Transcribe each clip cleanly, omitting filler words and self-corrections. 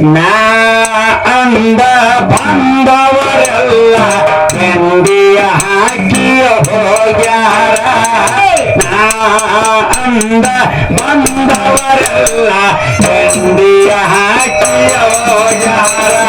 ನಾ ಅಂದ ಬಂದವರೆಲ್ಲ ಎಂದಿಯ ಹಾಕಿಯ ಹೋಗ್ಯಾರ ನಾ ಅಂದ ಬಂದವರೆಲ್ಲ ಎಂದಿಯ ಹಾಕಿಯ ಹೋಗ್ಯಾರ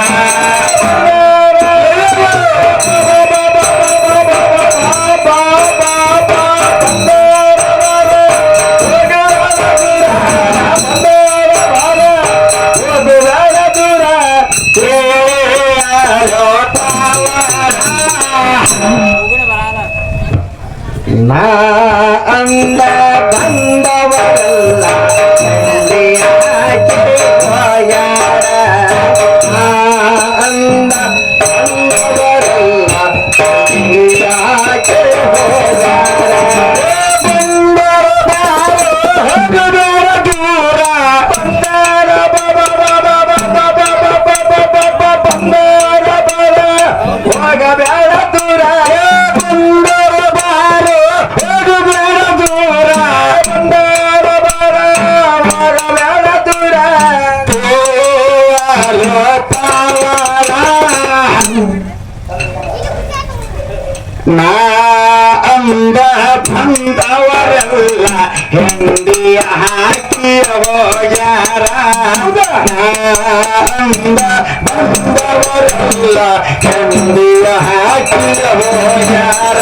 ನಾ ಅಂದ ಬಂದವರೆಲ್ಲ ಹೆಂಡಿಯ ಹಾಕಿ ಹೋಗ್ಯಾರ ನಾ ಅಂದ ಬಂದವರೆಲ್ಲ ಹೆಂಡಿಯ ಹಾಕಿ ಹೋಗ್ಯಾರ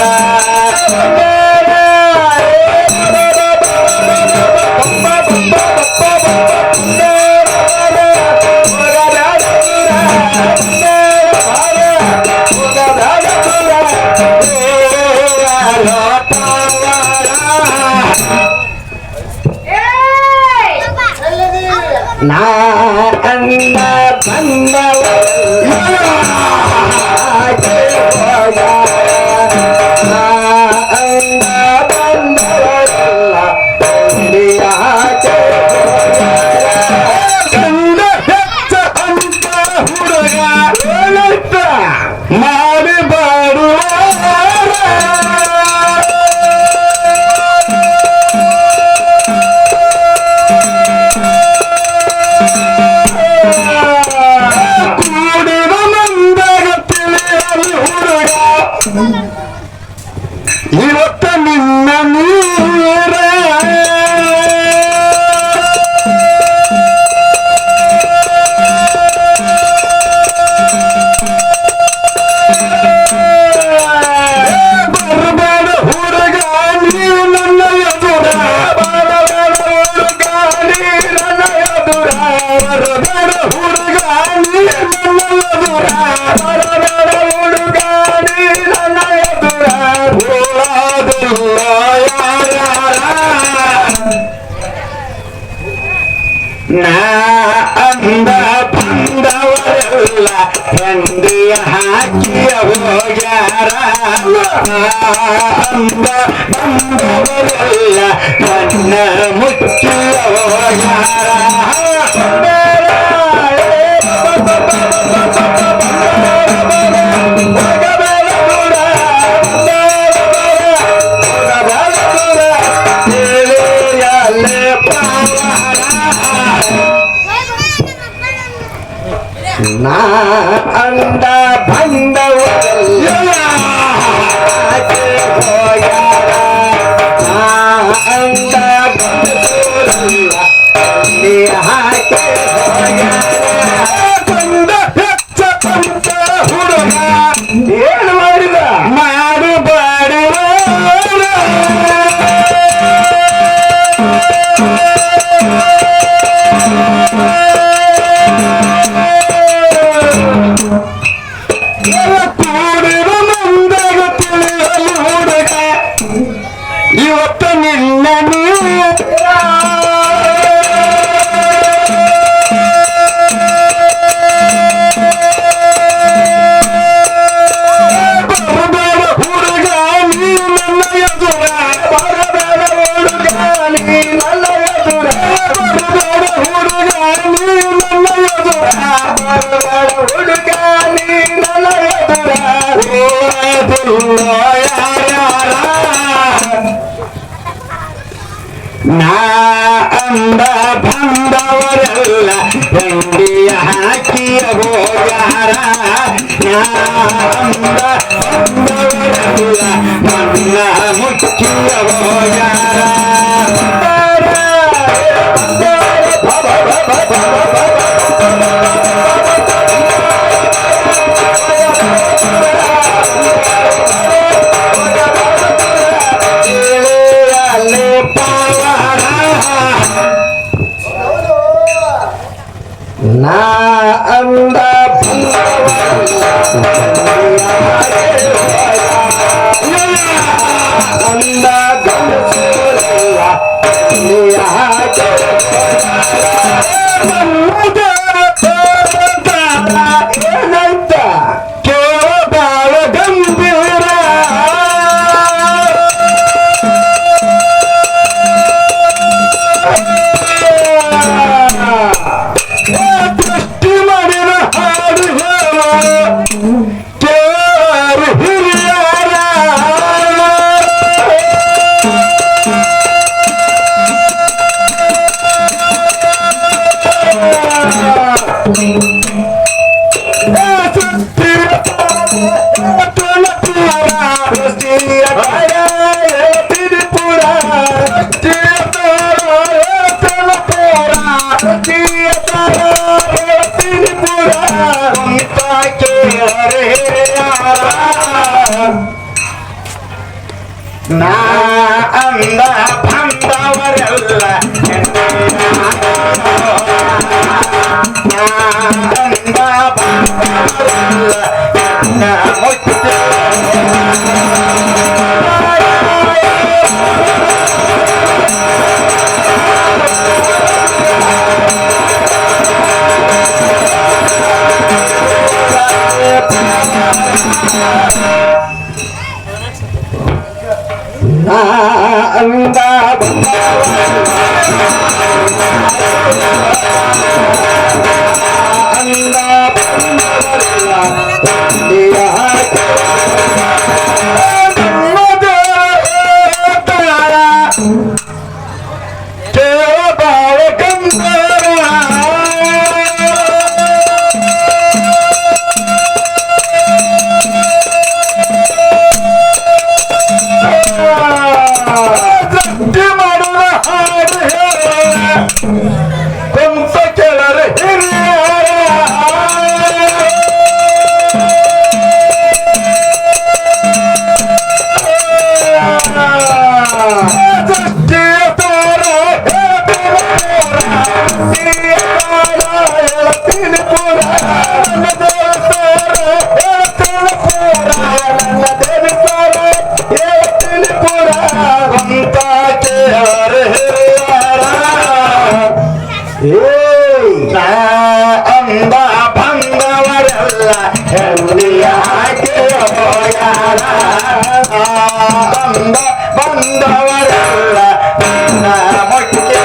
ನಾ ಅಂದ ಬಂದವರೆಲ್ಲ ನಾ ಅಂದ ಬಂದವರೆಲ್ಲ ಹೆಂಡಿಯ ಹಾಕಿ ಗಂಡ ಹೆಚ್ಚ ಅಂತ ಹುಡುಗ ಮಾಡಿ ಬಾಡುವ ಇವತ್ತ ನಿನ್ನ ನೀರ ಬರಬೇಡ ಹುಡುಗ ನೀ ನನ್ನ ಎದುರ ಬರಬೇಡ ಹುಡುಗ ನೀ ನನ್ನ ಎದುರ ಬರಬೇಡ ಹುಡುಗ ನೀ ನನ್ನ ಎದುರ ಬರಬೇಡ ಹುಡುಗ ನೀ ನನ್ನ ಎದುರ ನಾ ಅಂದ ಬಂದವರೆಲ್ಲ ಹೆಂಡಿಯ ಹಾಕಿಯ ಹೋಗ್ಯಾರ ನಾ ಅಂದ ಬಂದವರೆಲ್ಲ ನನ್ನ ಮುಚ್ಚಿಯ ಹೋಗ್ಯಾರ ನಾ ಅಂದ ಬಂದವರೆಲ್ಲ ಹೋಗ್ಯಾರ ನಾ ಅಂದ ಬಂದವರೆಲ್ಲ ಹಾಕಿ ಹೋಗ್ಯಾರ ಬಂದ ಹೆಚ್ಚ ಅಂತ ಹುಡುಗ ಏನು ಮಾಡಿದ ಮಾಡಬಾಡುವ ಕೂಡಿದ ಮಂದಾಗ ತಿಳಿಯಲು ಹುಡುಗ ಇವತ್ತು ನಿನ್ನ ಬರಬೇಡ ಹುಡುಗ ನೀ ನನ್ನ ಎದುರ ಬರಬೇಡ ಹುಡುಗ ನೀ ನನ್ನ ಎದುರ ಬರಬೇಡ ಹುಡುಗ ನೀ ನನ್ನ ಎದುರ ಬರಬೇಡ ಹುಡುಗ ನೀ ನನ್ನ ಎದುರ ನಾ ಅಂದ ಬಂದವರೆಲ್ಲ ಹೆಂಡಿಯ ಹಾಕಿಯ ಹೋಗ್ಯಾರ ನಾ ಅಂದ ಬಂದವರೆಲ್ಲ ನನ್ನ ಮುಚ್ಚಿಯ ಹೋಗ್ಯಾರ ನಾ ಅಂದ ಬಂದವರೆಲ್ಲ ನನ್ನ ಮುಚ್ಚ ಅಂದ ಅಂದ ಬಂದವರೆಲ್ಲ ಹೆಂಡಿಯ ಹಾಕಿ ಹೋಗ್ಯಾರ ಅಂದ ಬಂದವರೆಲ್ಲ ನನ್ನ ಮುಖ್ಯ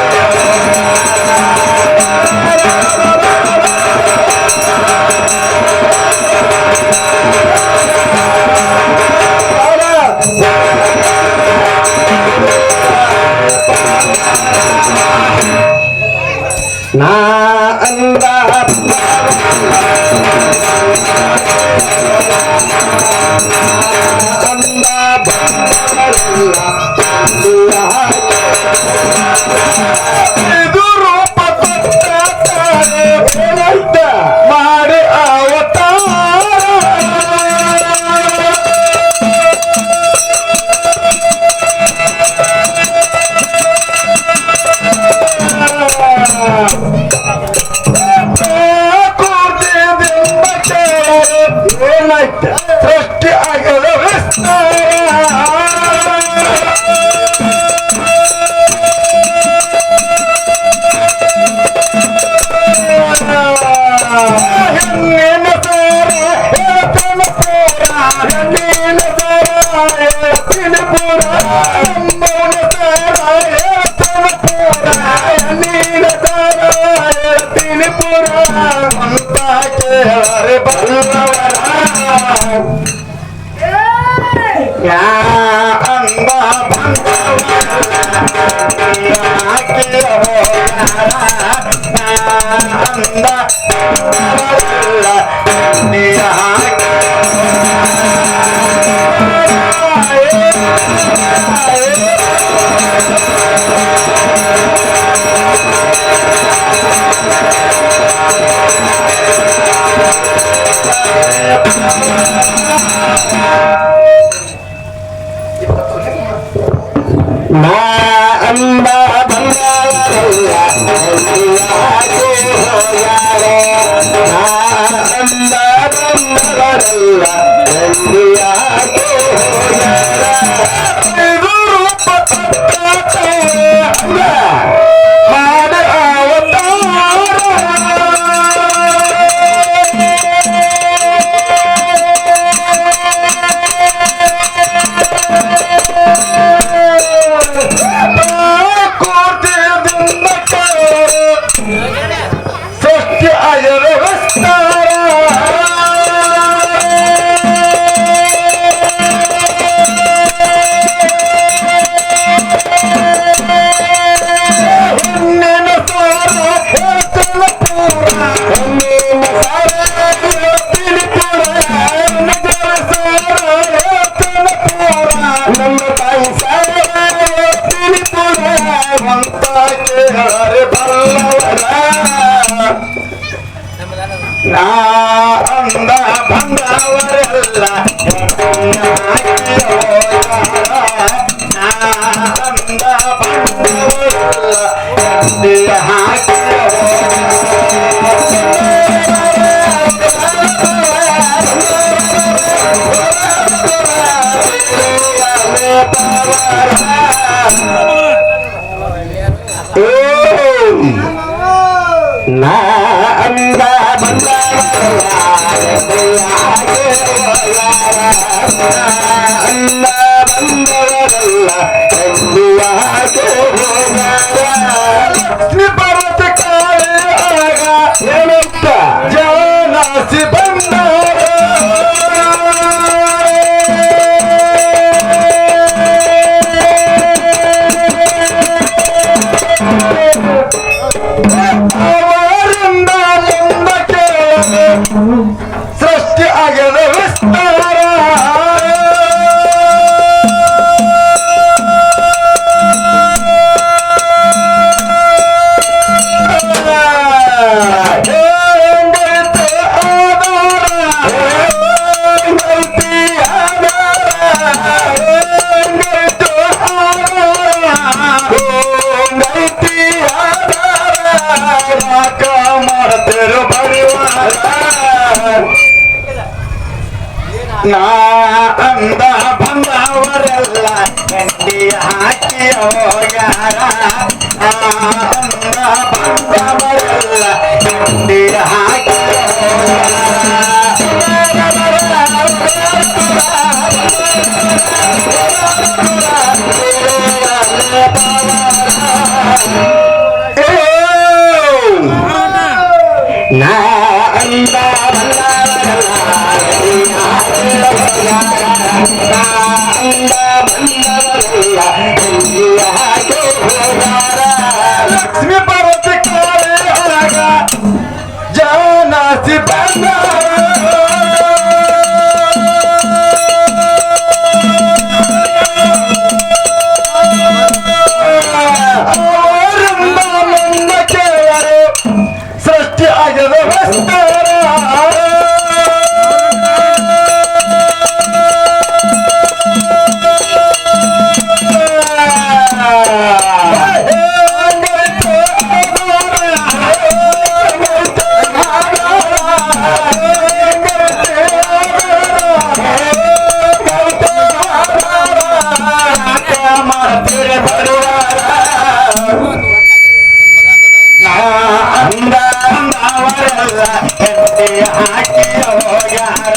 ನಾ ಅಂದ ಇದು ರೂಪ ಮಾಡಿ ಅವತಾರ ಸೃಷ್ಟಿ ಆಗದ ಹೆಣ್ಣಿನ ಸಾರ ಹೇಳ್ತನ ಪೂರ ಹೆಣ್ಣಿನ ಸಾರ ಹೇಳ್ತಿನ ಪೂರ ಅಮ್ಮನ ಸಾರ ಹೇಳ್ತನ ಪೂರ ಹೆಣ್ಣಿನ ಸಾರ ಹೇಳ್ತಿನ ಪೂರ ಅಂತ ಕೇಳರೆ ಬಲ್ಲವರ ಯಾ ಅಂದ ಬಂದವರೆಲ್ಲ ಹಾಕಿ ಹೋಗ್ಯಾರ ಅಂದ ಬಂದವರೆಲ್ಲ ನೀ ಹಾಕಿ ನಾ ಅಂದ ಬಂದವರೆಲ್ಲ ಹಾಕಿ ಹೋಗ್ಯಾರ ನಾ ಅಂದ ಬಂದವರೆಲ್ಲ ಹಾಕಿ ಹೋಗ್ಯಾರ ಇದು ರೂಪ ಮಾಡ ಸೃಷ್ಟಿ ಆಗರ ವಿಸ್ತಾರ ಹೆಣ್ಣಿನ ಸಾರ ಹೇಳ್ತನ ಪೂರ ಹೆಣ್ಣಿನ ಸಾರ ಹೇಳ್ತಿನ ಪೂರ ನಗರ ಸಾರ ಹೇಳ್ತನ ಪೂರ ನಮ್ಮ ತಾಯಿ ಸಾರ ಹೇಳ್ತಿನ ಪೂರ ಅಂತ ಕೇಳರೆ ಬಲ್ಲವರ ನಾ ಅಂದ ಬಂದವರೆಲ್ಲ ಹಾಕಿ ಹೋಗ್ಯಾರ ನಾ ಅಂದ ಬಂದವರೆಲ್ಲ ಹಾಕಿ ಹೋಗ್ಯಾರ ಅನ್ನ ಬಂದವರೆಲ್ಲ ಎಂದಿಯಾಗೆ ಲಕ್ಷ್ಮಿ ಪರ್ವತ ಕಾಳಿಯಾಗ ಹೇಳುತ್ತ ಜಾನಾಸಿ ಬಂದವರು ಅವರಿಂದ ಮುಂದಕ್ಕೆ ಸೃಷ್ಟಿ ಆಗದ ವಿಸ್ತಾರ ನಾ ಅಂದ ಬಂದವರೆಲ್ಲ ಗಂಡಿ ಹಾಕಿ ಹೋಗ್ಯಾರ ಅಂದ ಬಂದವರೆಲ್ಲ ಗಂಡಿ ಹಾಕಿ ನಾ ಅಂದ ಲಕ್ಷ್ಮಿ ಪರ್ವತ ಕಾಳಿಯಾಗ ಜಾನಾಸಿ ಅವರಿಂದ ಮುಂದಕ್ಕೆ ಸೃಷ್ಟಿ ಆಗದ ವಿಸ್ತಾರ ಹಾಕಿ ಹೋಗ್ಯಾರ